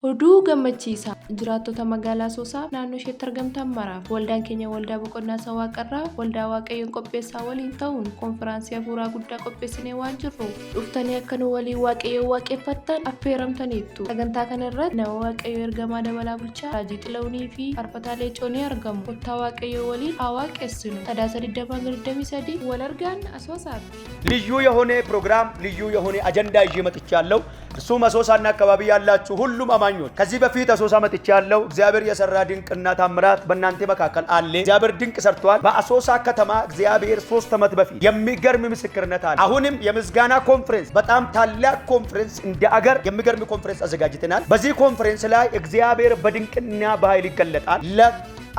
Oduu gammachiisaa jiraattota magaalaa Asoosaa naannoo isheetti argamtan maraaf waldaan keenya waldaa boqonnaa Waaqarraa waldaa Waaqayyoon qopheessaa waliin ta'uun konfiraansii hafuuraa guddaa qopheessinee waan jirruuf dhuftanii akka nu waliin Waaqayyoon waaqeffattan affeeramtaniittu. Sagantaa kana irratti nama Waaqayyoo ergamaa dabalaa bulchaa Raajii Xilahuunii fi Faarfataa Leecoo ni argamu. Kottaa Waaqayyoo waliin haa waaqessinu. Tadaasa 2023 wal argaan Asoosaatti. ልዩ የሆነ ፕሮግራም ልዩ የሆነ አጀንዳ ይዤ መጥቻለሁ። እሱም አሶሳና አካባቢ ያላችሁ ሁሉም አማኞች ከዚህ በፊት አሶሳ መጥቻለሁ። እግዚአብሔር የሰራ ድንቅና ታምራት በእናንተ መካከል አለ። እግዚአብሔር ድንቅ ሰርቷል። በአሶሳ ከተማ እግዚአብሔር 3 ዓመት በፊት የሚገርም ምስክርነት አለ። አሁንም የምስጋና ኮንፈረንስ በጣም ታላቅ ኮንፈረንስ እንደ አገር የሚገርም ኮንፈረንስ አዘጋጅተናል። በዚህ ኮንፈረንስ ላይ እግዚአብሔር በድንቅና በኃይል ይገለጣል።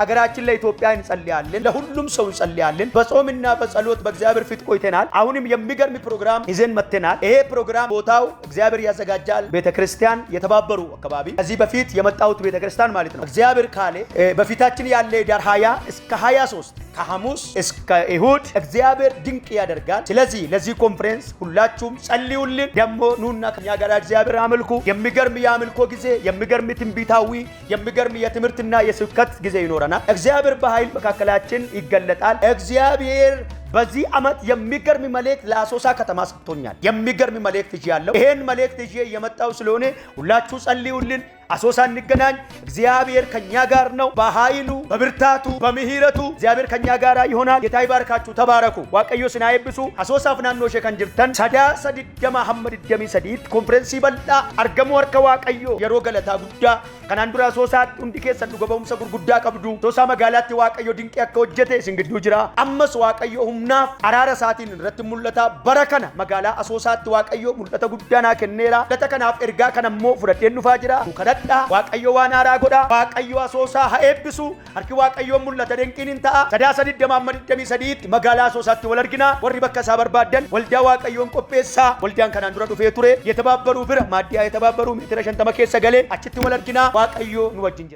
አገራችን ለኢትዮጵያ እንጸልያለን። ለሁሉም ሰው እንጸልያለን። በጾምና በጸሎት በእግዚአብሔር ፊት ቆይተናል። አሁንም የሚገርም ፕሮግራም ይዘን መጥተናል። ይሄ ፕሮግራም ቦታው እግዚአብሔር ያዘጋጃል። ቤተክርስቲያን የተባበሩ አካባቢ ከዚህ በፊት የመጣሁት ቤተክርስቲያን ማለት ነው። እግዚአብሔር ካለ በፊታችን ያለ ዳር 20 እስከ 23 ከሐሙስ እስከ እሁድ እግዚአብሔር ድንቅ ያደርጋል። ስለዚህ ለዚህ ኮንፈረንስ ሁላችሁም ጸልዩልን። ደሞ ኑና ከኛ ጋር እግዚአብሔር አምልኩ። የሚገርም የአምልኮ ጊዜ፣ የሚገርም ትንቢታዊ፣ የሚገርም የትምህርትና የስብከት ጊዜ ይኖራል። እግዚአብሔር በኃይል መካከላችን ይገለጣል። እግዚአብሔር በዚህ ዓመት የሚገርም መልእክት ለአሶሳ ከተማ ሰጥቶኛል። የሚገርም መልእክት ይያለው። ይሄን መልእክት ይዤ የመጣው ስለሆነ ሁላችሁ ጸልዩልን። አሶሳ እንገናኝ። እግዚአብሔር ከኛ ጋር ነው። በኃይሉ በብርታቱ በምህረቱ እግዚአብሔር ከኛ ጋር ይሆናል። ጌታ ይባርካችሁ። ተባረኩ። ዋቀዮ ስናይብሱ አሶሳ ፍናኖ ሸከንጅርተን ሰዳሰ ድደማ ሐመድ ደሚ ሰዲት ኮንፈረንስ ይበልጣ አርገሙ ወርከ ዋቀዮ የሮ ገለታ ጉዳ ከናንዱራ አሶሳ ሁንዲ ኬሰን ዱገበሙሰ ጉርጉዳ ቀብዱ ሶሳ መጋላቲ ዋቀዮ ድንቅ ያከወጀተ ሲንግዱ ጅራ አመስ ዋቀዮ humnaaf araara saatiin irratti mul'ata. bara kana magaalaa Asoosaatti Waaqayyo mul'ata guddaa naa kenneera. Mul'ata kanaaf ergaa kana immoo fudhadheen dhufaa jira. Kadhadhaa Waaqayyo waan haaraa godha. Waaqayyo Asoosaa haa eebbisu. Harki Waaqayyo mul'ata dinqiin hin ta'a. Sadaasa 2023 magaalaa Asoosaatti wal argina. Warri bakka isaa barbaadan waldaa Waaqayyoon qopheessaa. Waldaan kanaan dura dhufee ture የተባበሩ bira maaddiyaa የተባበሩ meetira 50 keessa galee achitti wal argina. Waaqayyo nu wajjin jira.